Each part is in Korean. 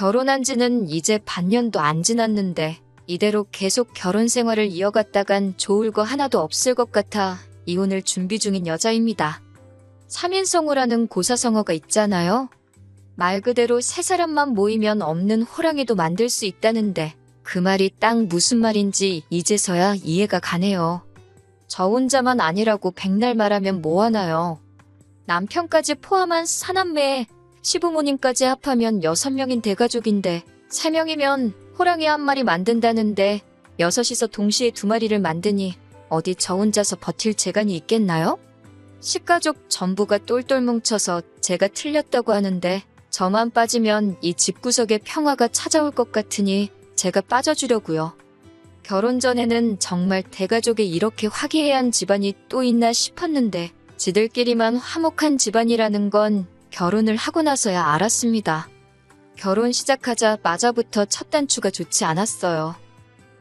결혼한 지는 이제 반년도 안 지났는데 이대로 계속 결혼 생활을 이어갔다간 좋을 거 하나도 없을 것 같아 이혼을 준비 중인 여자입니다. 3인성우라는 고사성어가 있잖아요. 말 그대로 세 사람만 모이면 없는 호랑이도 만들 수 있다는데 그 말이 딱 무슨 말인지 이제서야 이해가 가네요. 저 혼자만 아니라고 백날 말하면 뭐하나요. 남편까지 포함한 사남매에 시부모님까지 합하면 6명인 대가족인데 3명이면 호랑이 한 마리 만든다는데 6이서 동시에 2마리를 만드니 어디 저 혼자서 버틸 재간이 있겠나요? 식가족 전부가 똘똘 뭉쳐서 제가 틀렸다고 하는데 저만 빠지면 이 집구석에 평화가 찾아올 것 같으니 제가 빠져주려고요. 결혼 전에는 정말 대가족에 이렇게 화기애애한 집안이 또 있나 싶었는데 지들끼리만 화목한 집안이라는 건 결혼을 하고 나서야 알았습니다. 결혼 시작하자마자부터 첫 단추가 좋지 않았어요.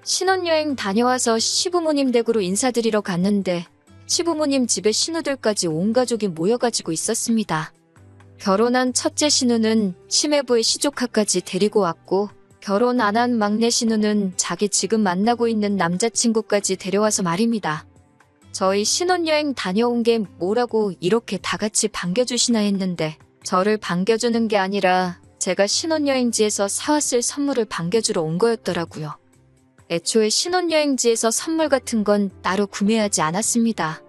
신혼여행 다녀와서 시부모님 댁으로 인사드리러 갔는데 시부모님 집에 신우들까지 온 가족이 모여가지고 있었습니다. 결혼한 첫째 신우는 시매부의 시조카까지 데리고 왔고 결혼 안 한 막내 신우는 자기 지금 만나고 있는 남자친구까지 데려와서 말입니다. 저희 신혼여행 다녀온 게 뭐라고 이렇게 다 같이 반겨주시나 했는데 저를 반겨주는 게 아니라 제가 신혼여행지에서 사왔을 선물을 반겨주러 온 거였더라고요. 애초에 신혼여행지에서 선물 같은 건 따로 구매하지 않았습니다.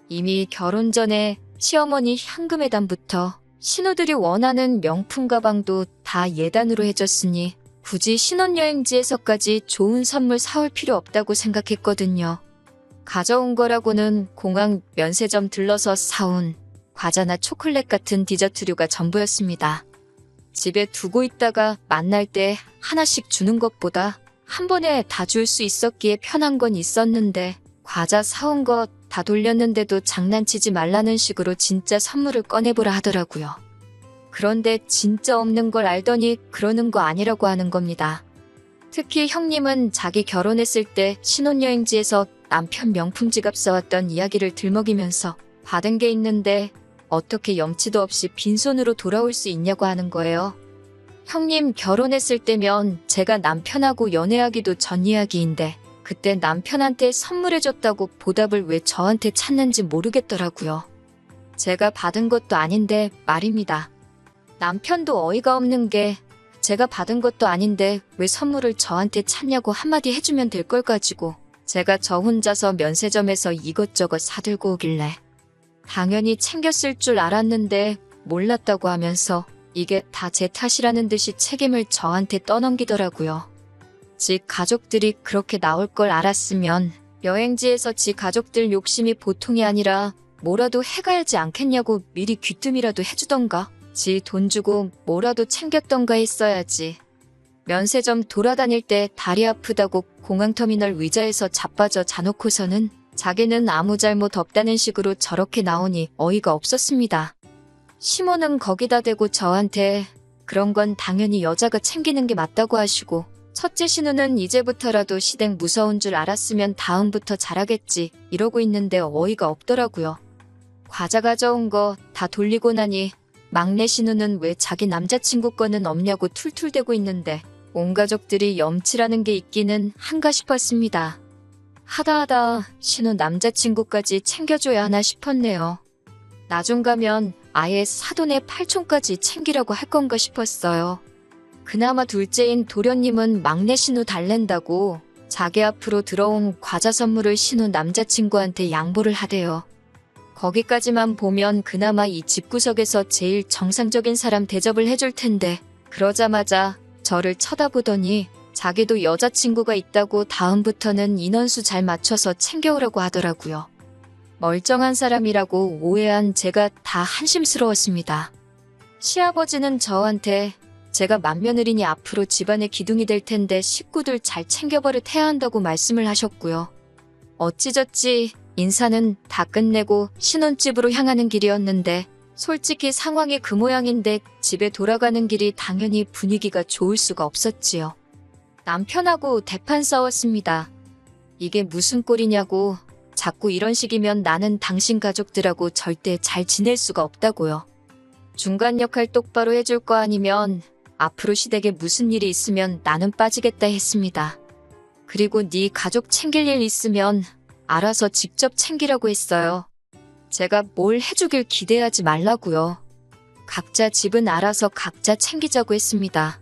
이미 결혼 전에 시어머니 현금예단부터 신우들이 원하는 명품 가방도 다 예단으로 해줬으니 굳이 신혼여행지에서까지 좋은 선물 사올 필요 없다고 생각했거든요. 가져온 거라고는 공항 면세점 들러서 사온 과자나 초콜릿 같은 디저트류가 전부였습니다. 집에 두고 있다가 만날 때 하나씩 주는 것보다 한 번에 다 줄 수 있었기에 편한 건 있었는데 과자 사온 거 다 돌렸는데도 장난치지 말라는 식으로 진짜 선물을 꺼내보라 하더라고요. 그런데 진짜 없는 걸 알더니 그러는 거 아니라고 하는 겁니다. 특히 형님은 자기 결혼했을 때 신혼여행지에서 남편 명품 지갑 사왔던 이야기를 들먹이면서 받은 게 있는데 어떻게 염치도 없이 빈손으로 돌아올 수 있냐고 하는 거예요. 형님 결혼했을 때면 제가 남편하고 연애하기도 전 이야기인데 그때 남편한테 선물해줬다고 보답을 왜 저한테 찾는지 모르겠더라고요. 제가 받은 것도 아닌데 말입니다. 남편도 어이가 없는 게 제가 받은 것도 아닌데 왜 선물을 저한테 찾냐고 한마디 해주면 될 걸 가지고 제가 저 혼자서 면세점에서 이것저것 사들고 오길래 당연히 챙겼을 줄 알았는데 몰랐다고 하면서 이게 다 제 탓이라는 듯이 책임을 저한테 떠넘기더라고요. 지 가족들이 그렇게 나올 걸 알았으면 여행지에서 지 가족들 욕심이 보통이 아니라 뭐라도 해가야지 않겠냐고 미리 귀뜸이라도 해주던가 지 돈 주고 뭐라도 챙겼던가 했어야지. 면세점 돌아다닐 때 다리 아프다고 공항터미널 의자에서 자빠져 자놓고서는 자기는 아무 잘못 없다는 식으로 저렇게 나오니 어이가 없었습니다. 시모는 거기다 대고 저한테 그런 건 당연히 여자가 챙기는 게 맞다고 하시고 첫째 신우는 이제부터라도 시댁 무서운 줄 알았으면 다음부터 잘하겠지 이러고 있는데 어이가 없더라고요. 과자 가져온 거 다 돌리고 나니 막내 신우는 왜 자기 남자친구 거는 없냐고 툴툴대고 있는데 온 가족들이 염치라는 게 있기는 한가 싶었습니다. 하다하다 신우 남자친구까지 챙겨줘야 하나 싶었네요. 나중 가면 아예 사돈의 팔촌까지 챙기라고 할 건가 싶었어요. 그나마 둘째인 도련님은 막내 신우 달랜다고 자기 앞으로 들어온 과자 선물을 신우 남자친구한테 양보를 하대요. 거기까지만 보면 그나마 이 집구석에서 제일 정상적인 사람 대접을 해줄 텐데 그러자마자 저를 쳐다보더니 자기도 여자친구가 있다고 다음부터는 인원수 잘 맞춰서 챙겨오라고 하더라고요. 멀쩡한 사람이라고 오해한 제가 다 한심스러웠습니다. 시아버지는 저한테 제가 맏며느리니 앞으로 집안의 기둥이 될 텐데 식구들 잘 챙겨버릇 해야 한다고 말씀을 하셨고요. 어찌저찌 인사는 다 끝내고 신혼집으로 향하는 길이었는데 솔직히 상황이 그 모양인데 집에 돌아가는 길이 당연히 분위기가 좋을 수가 없었지요. 남편하고 대판 싸웠습니다. 이게 무슨 꼴이냐고 자꾸 이런 식이면 나는 당신 가족들하고 절대 잘 지낼 수가 없다고요. 중간 역할 똑바로 해줄 거 아니면 앞으로 시댁에 무슨 일이 있으면 나는 빠지겠다 했습니다. 그리고 네 가족 챙길 일 있으면 알아서 직접 챙기라고 했어요. 제가 뭘 해주길 기대하지 말라고요. 각자 집은 알아서 각자 챙기자고 했습니다.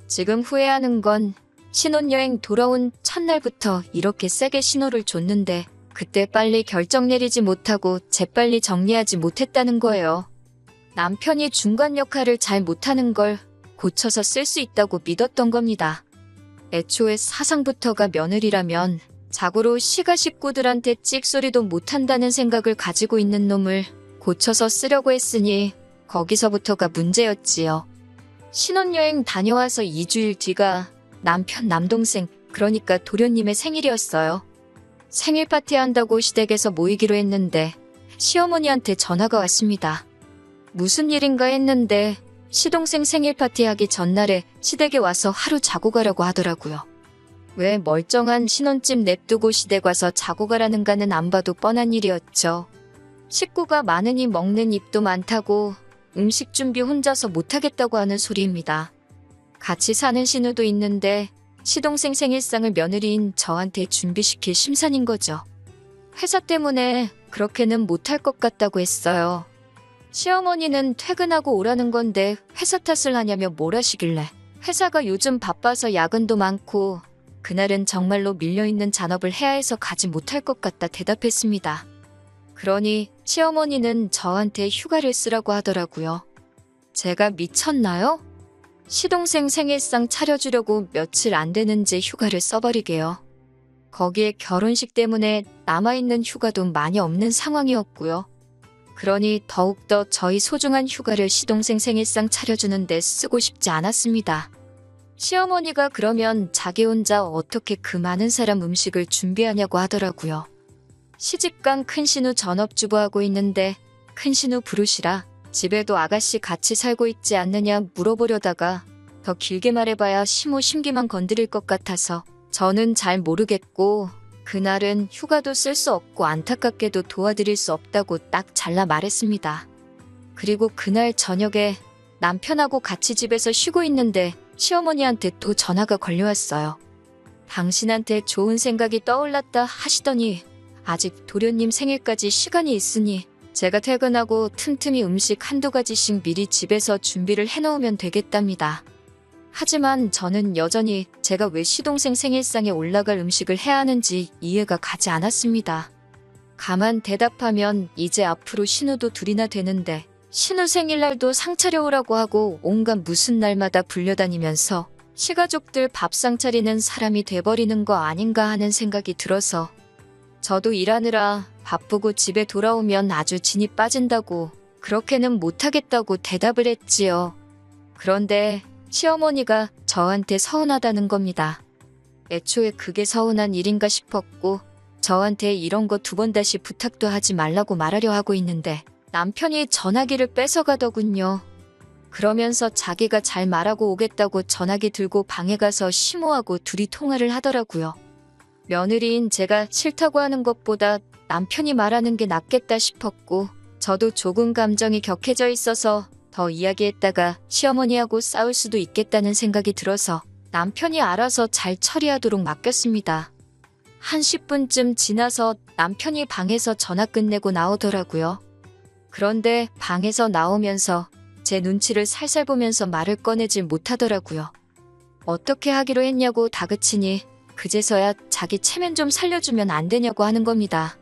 지금 후회하는 건 신혼여행 돌아온 첫날부터 이렇게 세게 신호를 줬는데 그때 빨리 결정 내리지 못하고 재빨리 정리하지 못했다는 거예요. 남편이 중간 역할을 잘 못하는 걸 고쳐서 쓸 수 있다고 믿었던 겁니다. 애초에 사상부터가 며느리라면 자고로 시가 식구들한테 찍소리도 못한다는 생각을 가지고 있는 놈을 고쳐서 쓰려고 했으니 거기서부터가 문제였지요. 신혼여행 다녀와서 2주일 뒤가 남편 남동생 그러니까 도련님의 생일이었어요. 생일 파티 한다고 시댁에서 모이기로 했는데 시어머니한테 전화가 왔습니다. 무슨 일인가 했는데 시동생 생일 파티하기 전날에 시댁에 와서 하루 자고 가라고 하더라고요. 왜 멀쩡한 신혼집 냅두고 시댁 와서 자고 가라는가는 안 봐도 뻔한 일이었죠. 식구가 많으니 먹는 입도 많다고 음식 준비 혼자서 못하겠다고 하는 소리입니다. 같이 사는 신우도 있는데 시동생 생일상을 며느리인 저한테 준비시킬 심산인 거죠. 회사 때문에 그렇게는 못할 것 같다고 했어요. 시어머니는 퇴근하고 오라는 건데 회사 탓을 하냐며 몰아시길래 회사가 요즘 바빠서 야근도 많고 그날은 정말로 밀려있는 잔업을 해야 해서 가지 못할 것 같다 대답했습니다. 그러니 시어머니는 저한테 휴가를 쓰라고 하더라고요. 제가 미쳤나요? 시동생 생일상 차려주려고 며칠 안 되는지 휴가를 써버리게요. 거기에 결혼식 때문에 남아있는 휴가도 많이 없는 상황이었고요. 그러니 더욱더 저희 소중한 휴가를 시동생 생일상 차려주는데 쓰고 싶지 않았습니다. 시어머니가 그러면 자기 혼자 어떻게 그 많은 사람 음식을 준비하냐고 하더라고요. 시집간 큰신우 전업주부하고 있는데 큰신우 부르시라 집에도 아가씨 같이 살고 있지 않느냐 물어보려다가 더 길게 말해봐야 심호 심기만 건드릴 것 같아서 저는 잘 모르겠고 그날은 휴가도 쓸 수 없고 안타깝게도 도와드릴 수 없다고 딱 잘라 말했습니다. 그리고 그날 저녁에 남편하고 같이 집에서 쉬고 있는데 시어머니한테 또 전화가 걸려왔어요. 당신한테 좋은 생각이 떠올랐다 하시더니 아직 도련님 생일까지 시간이 있으니 제가 퇴근하고 틈틈이 음식 한두 가지씩 미리 집에서 준비를 해놓으면 되겠답니다. 하지만 저는 여전히 제가 왜 시동생 생일상에 올라갈 음식을 해야 하는지 이해가 가지 않았습니다. 가만 대답하면 이제 앞으로 신우도 둘이나 되는데 신우 생일날도 상 차려오라고 하고 온갖 무슨 날마다 불려다니면서 시가족들 밥상 차리는 사람이 돼버리는 거 아닌가 하는 생각이 들어서 저도 일하느라 바쁘고 집에 돌아오면 아주 진이 빠진다고 그렇게는 못하겠다고 대답을 했지요. 그런데 시어머니가 저한테 서운하다는 겁니다. 애초에 그게 서운한 일인가 싶었고 저한테 이런 거 2번 다시 부탁도 하지 말라고 말하려 하고 있는데 남편이 전화기를 뺏어가더군요. 그러면서 자기가 잘 말하고 오겠다고 전화기 들고 방에 가서 심호하고 둘이 통화를 하더라고요. 며느리인 제가 싫다고 하는 것보다 남편이 말하는 게 낫겠다 싶었고 저도 조금 감정이 격해져 있어서 더 이야기했다가 시어머니하고 싸울 수도 있겠다는 생각이 들어서 남편이 알아서 잘 처리하도록 맡겼습니다. 한 10분쯤 지나서 남편이 방에서 전화 끝내고 나오더라고요. 그런데 방에서 나오면서 제 눈치를 살살 보면서 말을 꺼내질 못하더라고요. 어떻게 하기로 했냐고 다그치니 그제서야 자기 체면 좀 살려주면 안 되냐고 하는 겁니다.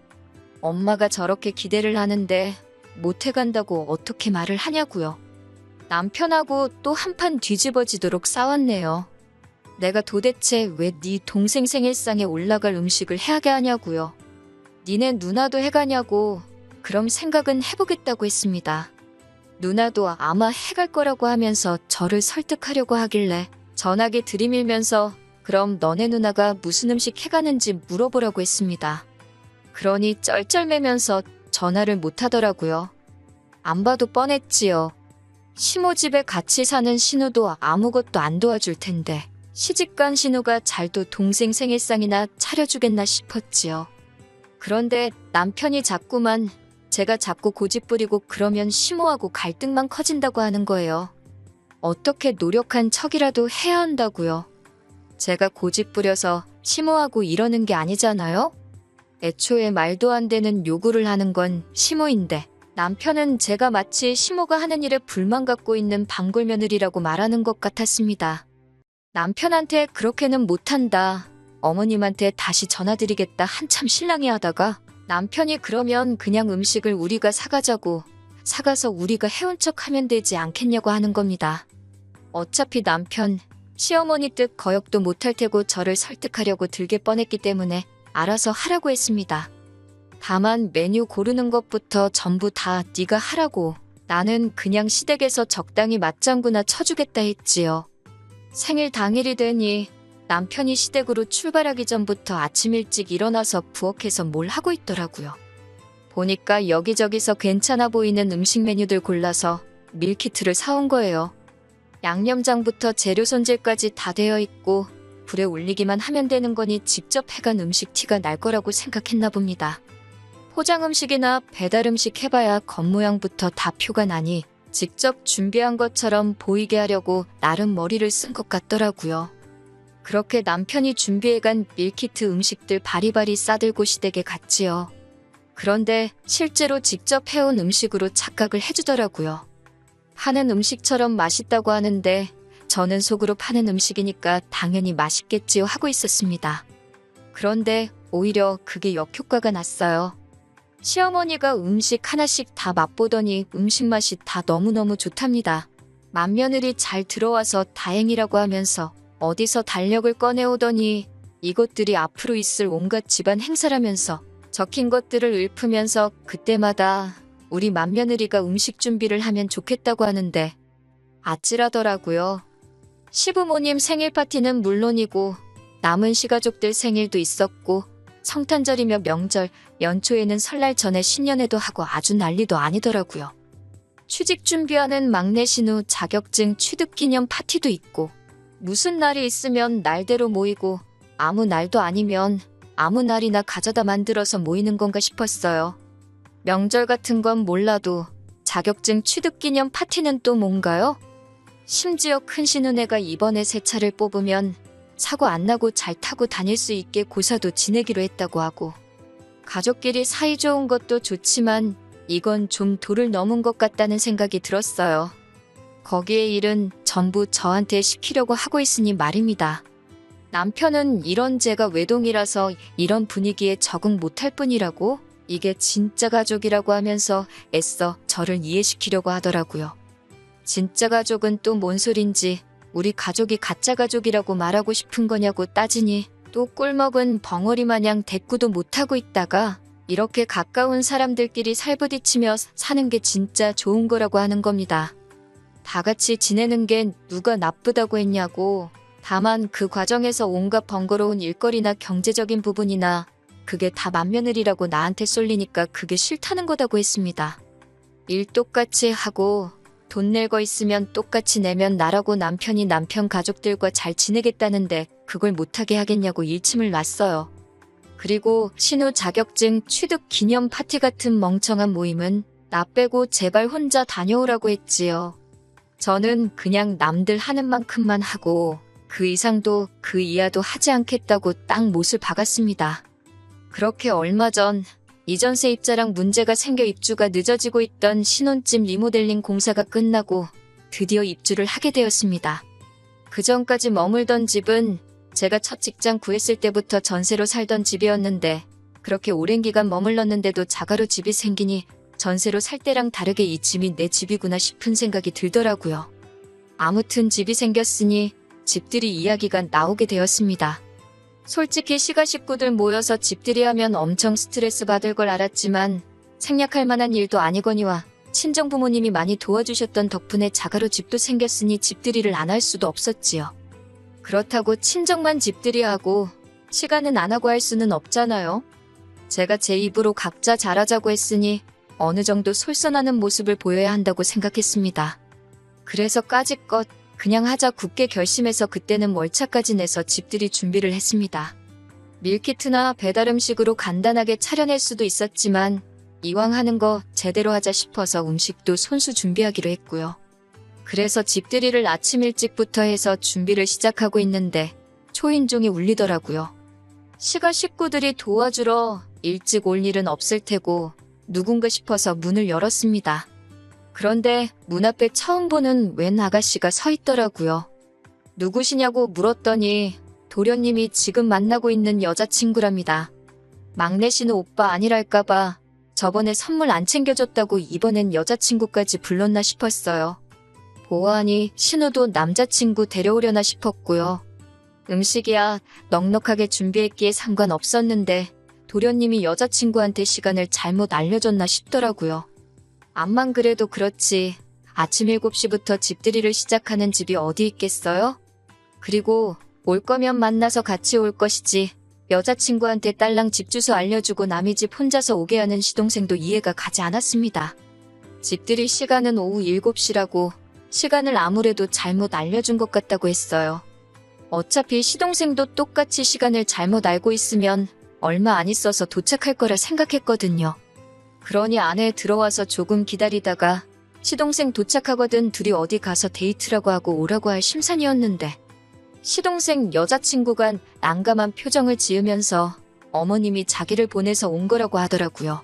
엄마가 저렇게 기대를 하는데 못해간다고 어떻게 말을 하냐고요. 남편하고 또 한판 뒤집어지도록 싸웠네요. 내가 도대체 왜 네 동생 생일상에 올라갈 음식을 해야게 하냐고요. 니네 누나도 해가냐고. 그럼 생각은 해보겠다고 했습니다. 누나도 아마 해갈 거라고 하면서 저를 설득하려고 하길래 전화기 들이밀면서 그럼 너네 누나가 무슨 음식 해가는지 물어보라고 했습니다. 그러니 쩔쩔매면서 전화를 못하더라고요. 안 봐도 뻔했지요. 시모 집에 같이 사는 신우도 아무것도 안 도와줄 텐데 시집간 신우가 잘도 동생 생일상이나 차려주겠나 싶었지요. 그런데 남편이 자꾸만 제가 자꾸 고집 부리고 그러면 시모하고 갈등만 커진다고 하는 거예요. 어떻게 노력한 척이라도 해야 한다고요. 제가 고집 부려서 시모하고 이러는 게 아니잖아요? 애초에 말도 안 되는 요구를 하는 건 시모인데 남편은 제가 마치 시모가 하는 일에 불만 갖고 있는 방골 며느리라고 말하는 것 같았습니다. 남편한테 그렇게는 못한다. 어머님한테 다시 전화드리겠다 한참 실랑이 하다가 남편이 그러면 그냥 음식을 우리가 사가자고 사가서 우리가 해온 척 하면 되지 않겠냐고 하는 겁니다. 어차피 남편, 시어머니 뜻 거역도 못할 테고 저를 설득하려고 들게 뻔했기 때문에 알아서 하라고 했습니다. 다만 메뉴 고르는 것부터 전부 다 네가 하라고 나는 그냥 시댁에서 적당히 맞장구나 쳐주겠다 했지요. 생일 당일이 되니 남편이 시댁으로 출발하기 전부터 아침 일찍 일어나서 부엌에서 뭘 하고 있더라고요. 보니까 여기저기서 괜찮아 보이는 음식 메뉴들 골라서 밀키트를 사온 거예요. 양념장부터 재료 손질까지 다 되어 있고 불에 올리기만 하면 되는 거니 직접 해간 음식 티가 날 거라고 생각했나 봅니다. 포장 음식이나 배달 음식 해봐야 겉모양부터 다 표가 나니 직접 준비한 것처럼 보이게 하려고 나름 머리를 쓴 것 같더라고요. 그렇게 남편이 준비해간 밀키트 음식들 바리바리 싸들고 시댁에 갔지요. 그런데 실제로 직접 해온 음식으로 착각을 해주더라고요. 파는 음식처럼 맛있다고 하는데 저는 속으로 파는 음식이니까 당연히 맛있겠지요 하고 있었습니다. 그런데 오히려 그게 역효과가 났어요. 시어머니가 음식 하나씩 다 맛보더니 음식 맛이 다 너무너무 좋답니다. 맏며느리 잘 들어와서 다행이라고 하면서 어디서 달력을 꺼내오더니 이것들이 앞으로 있을 온갖 집안 행사라면서 적힌 것들을 읊으면서 그때마다 우리 맏며느리가 음식 준비를 하면 좋겠다고 하는데 아찔하더라고요. 시부모님 생일 파티는 물론이고 남은 시가족들 생일도 있었고 성탄절이며 명절, 연초에는 설날 전에 신년회도 하고 아주 난리도 아니더라고요. 취직 준비하는 막내 신우 자격증 취득 기념 파티도 있고 무슨 날이 있으면 날대로 모이고 아무 날도 아니면 아무 날이나 가져다 만들어서 모이는 건가 싶었어요. 명절 같은 건 몰라도 자격증 취득 기념 파티는 또 뭔가요? 심지어 큰 신우네가 이번에 새 차를 뽑으면 사고 안 나고 잘 타고 다닐 수 있게 고사도 지내기로 했다고 하고 가족끼리 사이 좋은 것도 좋지만 이건 좀 도를 넘은 것 같다는 생각이 들었어요. 거기에 일은 전부 저한테 시키려고 하고 있으니 말입니다. 남편은 이런 제가 외동이라서 이런 분위기에 적응 못할 뿐이라고 이게 진짜 가족이라고 하면서 애써 저를 이해시키려고 하더라고요. 진짜 가족은 또 뭔 소린지 우리 가족이 가짜 가족이라고 말하고 싶은 거냐고 따지니 또 꿀먹은 벙어리 마냥 대꾸도 못하고 있다가 이렇게 가까운 사람들끼리 살부딪히며 사는 게 진짜 좋은 거라고 하는 겁니다. 다 같이 지내는 게 누가 나쁘다고 했냐고. 다만 그 과정에서 온갖 번거로운 일거리나 경제적인 부분이나 그게 다 맏며느리라고 나한테 쏠리니까 그게 싫다는 거다고 했습니다. 일 똑같이 하고 돈 낼 거 있으면 똑같이 내면 나라고 남편이 남편 가족들과 잘 지내겠다는데 그걸 못하게 하겠냐고 일침을 놨어요. 그리고 신우 자격증 취득 기념 파티 같은 멍청한 모임은 나 빼고 제발 혼자 다녀오라고 했지요. 저는 그냥 남들 하는 만큼만 하고 그 이상도 그 이하도 하지 않겠다고 딱 못을 박았습니다. 그렇게 얼마 전 이전 세입자랑 문제가 생겨 입주가 늦어지고 있던 신혼집 리모델링 공사가 끝나고 드디어 입주를 하게 되었습니다. 그 전까지 머물던 집은 제가 첫 직장 구했을 때부터 전세로 살던 집이었는데 그렇게 오랜 기간 머물렀는데도 자가로 집이 생기니 전세로 살 때랑 다르게 이 집이 내 집이구나 싶은 생각이 들더라고요. 아무튼 집이 생겼으니 집들이 이야기가 나오게 되었습니다. 솔직히 시가 식구들 모여서 집들이 하면 엄청 스트레스 받을 걸 알았지만 생략할 만한 일도 아니거니와 친정 부모님이 많이 도와주셨던 덕분에 자가로 집도 생겼으니 집들이를 안 할 수도 없었지요. 그렇다고 친정만 집들이하고 시가는 안 하고 할 수는 없잖아요. 제가 제 입으로 각자 잘하자고 했으니 어느 정도 솔선하는 모습을 보여야 한다고 생각했습니다. 그래서 까짓것 그냥 하자 굳게 결심해서 그때는 월차까지 내서 집들이 준비를 했습니다. 밀키트나 배달 음식으로 간단하게 차려낼 수도 있었지만 이왕 하는 거 제대로 하자 싶어서 음식도 손수 준비하기로 했고요. 그래서 집들이를 아침 일찍부터 해서 준비를 시작하고 있는데 초인종이 울리더라고요. 시가 식구들이 도와주러 일찍 올 일은 없을 테고 누군가 싶어서 문을 열었습니다. 그런데 문 앞에 처음 보는 웬 아가씨가 서 있더라고요. 누구시냐고 물었더니 도련님이 지금 만나고 있는 여자친구랍니다. 막내 씨는 오빠 아니랄까봐 저번에 선물 안 챙겨줬다고 이번엔 여자친구까지 불렀나 싶었어요. 보아하니 신우도 남자친구 데려오려나 싶었고요. 음식이야 넉넉하게 준비했기에 상관없었는데 도련님이 여자친구한테 시간을 잘못 알려줬나 싶더라고요. 암만 그래도 그렇지 아침 7시부터 집들이를 시작하는 집이 어디 있겠어요? 그리고 올 거면 만나서 같이 올 것이지 여자친구한테 딸랑 집 주소 알려주고 남의 집 혼자서 오게 하는 시동생도 이해가 가지 않았습니다. 집들이 시간은 오후 7시라고 시간을 아무래도 잘못 알려준 것 같다고 했어요. 어차피 시동생도 똑같이 시간을 잘못 알고 있으면 얼마 안 있어서 도착할 거라 생각했거든요. 그러니 안에 들어와서 조금 기다리다가 시동생 도착하거든 둘이 어디 가서 데이트라고 하고 오라고 할 심산이었는데 시동생 여자친구가 난감한 표정을 지으면서 어머님이 자기를 보내서 온 거라고 하더라고요.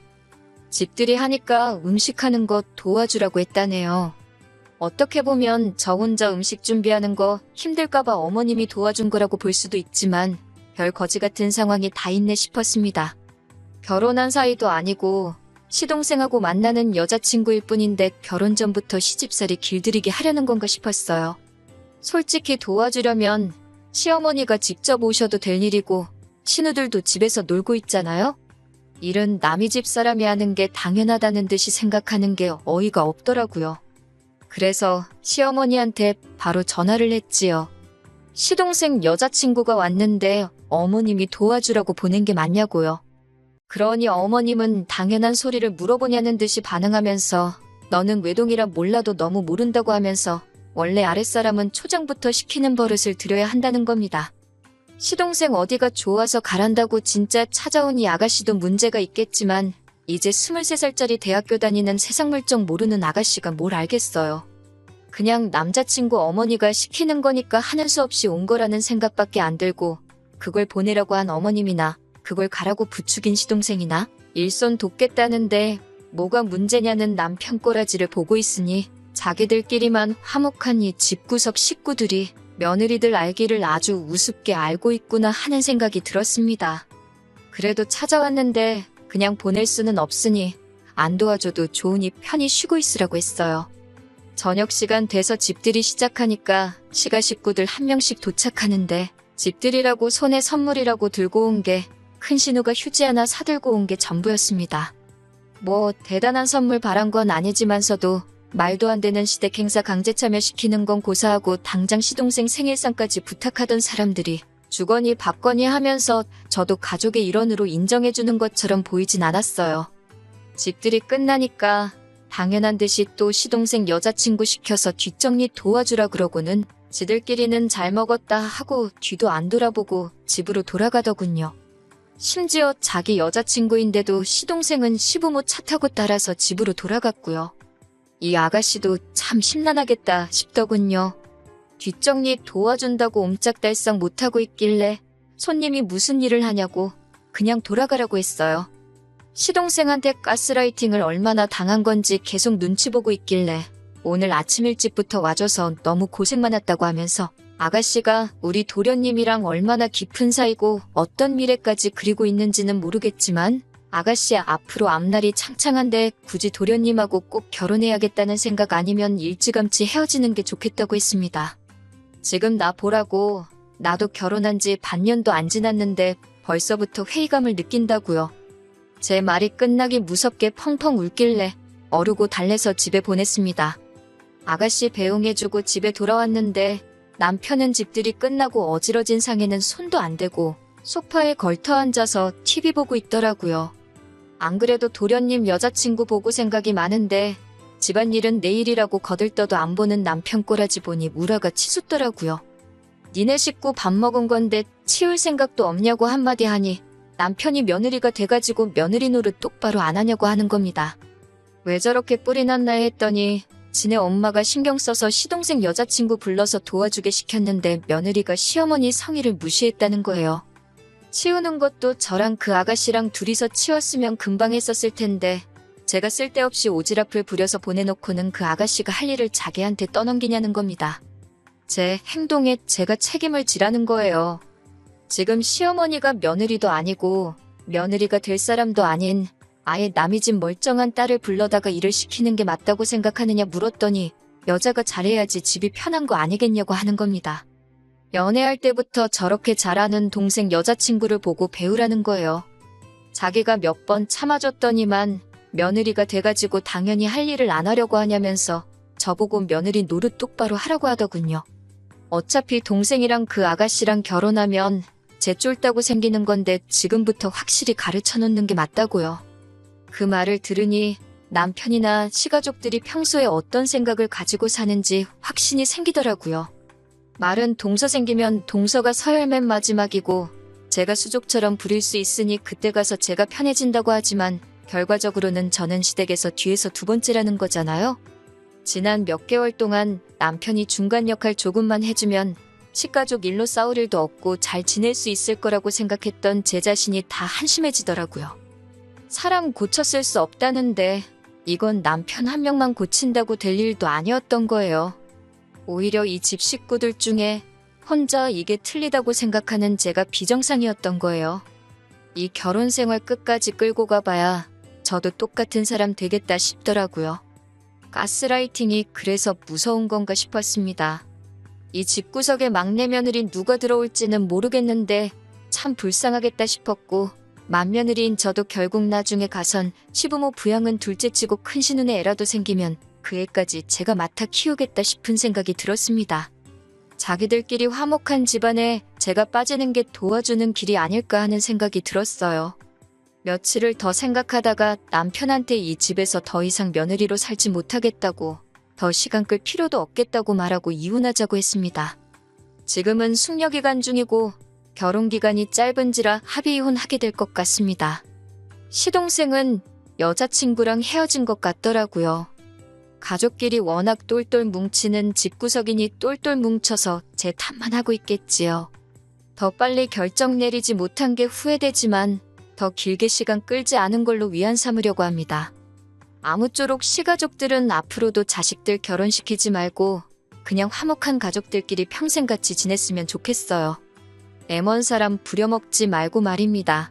집들이 하니까 음식하는 거 도와주라고 했다네요. 어떻게 보면 저 혼자 음식 준비하는 거 힘들까봐 어머님이 도와준 거라고 볼 수도 있지만 별 거지 같은 상황이 다 있네 싶었습니다. 결혼한 사이도 아니고 시동생하고 만나는 여자친구일 뿐인데 결혼 전부터 시집살이 길들이게 하려는 건가 싶었어요. 솔직히 도와주려면 시어머니가 직접 오셔도 될 일이고 신우들도 집에서 놀고 있잖아요. 일은 남의 집 사람이 하는 게 당연하다는 듯이 생각하는 게 어이가 없더라고요. 그래서 시어머니한테 바로 전화를 했지요. 시동생 여자친구가 왔는데 어머님이 도와주라고 보낸 게 맞냐고요. 그러니 어머님은 당연한 소리를 물어보냐는 듯이 반응하면서 너는 외동이라 몰라도 너무 모른다고 하면서 원래 아랫사람은 초장부터 시키는 버릇을 들여야 한다는 겁니다. 시동생 어디가 좋아서 가란다고 진짜 찾아온 이 아가씨도 문제가 있겠지만 이제 23살짜리 대학교 다니는 세상 물정 모르는 아가씨가 뭘 알겠어요. 그냥 남자친구 어머니가 시키는 거니까 하는 수 없이 온 거라는 생각밖에 안 들고 그걸 보내라고 한 어머님이나 그걸 가라고 부추긴 시동생이나 일손 돕겠다는데 뭐가 문제냐는 남편 꼬라지를 보고 있으니 자기들끼리만 화목한 이 집구석 식구들이 며느리들 알기를 아주 우습게 알고 있구나 하는 생각이 들었습니다. 그래도 찾아왔는데 그냥 보낼 수는 없으니 안 도와줘도 좋으니 편히 쉬고 있으라고 했어요. 저녁 시간 돼서 집들이 시작하니까 시가 식구들 한 명씩 도착하는데 집들이라고 손에 선물이라고 들고 온 게 큰 신우가 휴지 하나 사들고 온 게 전부였습니다. 뭐 대단한 선물 바란 건 아니지만서도 말도 안 되는 시댁 행사 강제 참여시키는 건 고사하고 당장 시동생 생일상까지 부탁하던 사람들이 주거니 받거니 하면서 저도 가족의 일원으로 인정해주는 것처럼 보이진 않았어요. 집들이 끝나니까 당연한 듯이 또 시동생 여자친구 시켜서 뒷정리 도와주라 그러고는 지들끼리는 잘 먹었다 하고 뒤도 안 돌아보고 집으로 돌아가더군요. 심지어 자기 여자친구인데도 시동생은 시부모 차 타고 따라서 집으로 돌아갔고요. 이 아가씨도 참 심란하겠다 싶더군요. 뒷정리 도와준다고 옴짝달싹 못하고 있길래 손님이 무슨 일을 하냐고 그냥 돌아가라고 했어요. 시동생한테 가스라이팅을 얼마나 당한 건지 계속 눈치 보고 있길래 오늘 아침 일찍부터 와줘서 너무 고생 많았다고 하면서 아가씨가 우리 도련님이랑 얼마나 깊은 사이고 어떤 미래까지 그리고 있는지는 모르겠지만 아가씨 앞으로 앞날이 창창한데 굳이 도련님하고 꼭 결혼해야겠다는 생각 아니면 일찌감치 헤어지는 게 좋겠다고 했습니다. 지금 나 보라고 나도 결혼한 지 반년도 안 지났는데 벌써부터 회의감을 느낀다고요. 제 말이 끝나기 무섭게 펑펑 울길래 어르고 달래서 집에 보냈습니다. 아가씨 배웅해주고 집에 돌아왔는데 남편은 집들이 끝나고 어지러진 상에는 손도 안 대고 소파에 걸터 앉아서 TV 보고 있더라고요. 안 그래도 도련님 여자친구 보고 생각이 많은데 집안일은 내일이라고 거들떠도 안 보는 남편 꼬라지 보니 우라가 치솟더라고요. 니네 식구 밥 먹은 건데 치울 생각도 없냐고 한마디 하니 남편이 며느리가 돼가지고 며느리 노릇 똑바로 안 하냐고 하는 겁니다. 왜 저렇게 뿔이 났나 했더니 지네 엄마가 신경 써서 시동생 여자친구 불러서 도와주게 시켰는데 며느리가 시어머니 성의를 무시했다는 거예요. 치우는 것도 저랑 그 아가씨랑 둘이서 치웠으면 금방 했었을 텐데 제가 쓸데없이 오지랖을 부려서 보내놓고는 그 아가씨가 할 일을 자기한테 떠넘기냐는 겁니다. 제 행동에 제가 책임을 지라는 거예요. 지금 시어머니가 며느리도 아니고 며느리가 될 사람도 아닌 아예 남의 집 멀쩡한 딸을 불러다가 일을 시키는 게 맞다고 생각하느냐 물었더니 여자가 잘해야지 집이 편한 거 아니겠냐고 하는 겁니다. 연애할 때부터 저렇게 잘하는 동생 여자친구를 보고 배우라는 거예요. 자기가 몇 번 참아줬더니만 며느리가 돼가지고 당연히 할 일을 안 하려고 하냐면서 저보고 며느리 노릇 똑바로 하라고 하더군요. 어차피 동생이랑 그 아가씨랑 결혼하면 제 쫄다고 생기는 건데 지금부터 확실히 가르쳐 놓는 게 맞다고요. 그 말을 들으니 남편이나 시가족들이 평소에 어떤 생각을 가지고 사는지 확신이 생기더라고요. 말은 동서 생기면 동서가 서열 맨 마지막이고 제가 수족처럼 부릴 수 있으니 그때 가서 제가 편해진다고 하지만 결과적으로는 저는 시댁에서 뒤에서 두 번째라는 거잖아요. 지난 몇 개월 동안 남편이 중간 역할 조금만 해주면 시가족 일로 싸울 일도 없고 잘 지낼 수 있을 거라고 생각했던 제 자신이 다 한심해지더라고요. 사람 고쳤을 수 없다는데 이건 남편 한 명만 고친다고 될 일도 아니었던 거예요. 오히려 이 집 식구들 중에 혼자 이게 틀리다고 생각하는 제가 비정상이었던 거예요. 이 결혼 생활 끝까지 끌고 가봐야 저도 똑같은 사람 되겠다 싶더라고요. 가스라이팅이 그래서 무서운 건가 싶었습니다. 이 집구석에 막내 며느리 누가 들어올지는 모르겠는데 참 불쌍하겠다 싶었고 맏며느리인 저도 결국 나중에 가선 시부모 부양은 둘째치고 큰 신우네 애라도 생기면 그 애까지 제가 맡아 키우겠다 싶은 생각이 들었습니다. 자기들끼리 화목한 집안에 제가 빠지는 게 도와주는 길이 아닐까 하는 생각이 들었어요. 며칠을 더 생각하다가 남편한테 이 집에서 더 이상 며느리로 살지 못하겠다고 더 시간 끌 필요도 없겠다고 말하고 이혼하자고 했습니다. 지금은 숙려기간 중이고 결혼기간이 짧은지라 합의 이혼하게 될 것 같습니다. 시동생은 여자친구랑 헤어진 것 같더라고요. 가족끼리 워낙 똘똘 뭉치는 집구석이니 똘똘 뭉쳐서 제 탓만 하고 있겠지요. 더 빨리 결정 내리지 못한 게 후회되지만 더 길게 시간 끌지 않은 걸로 위안 삼으려고 합니다. 아무쪼록 시가족들은 앞으로도 자식들 결혼시키지 말고 그냥 화목한 가족들끼리 평생 같이 지냈으면 좋겠어요. 애먼 사람 부려먹지 말고 말입니다.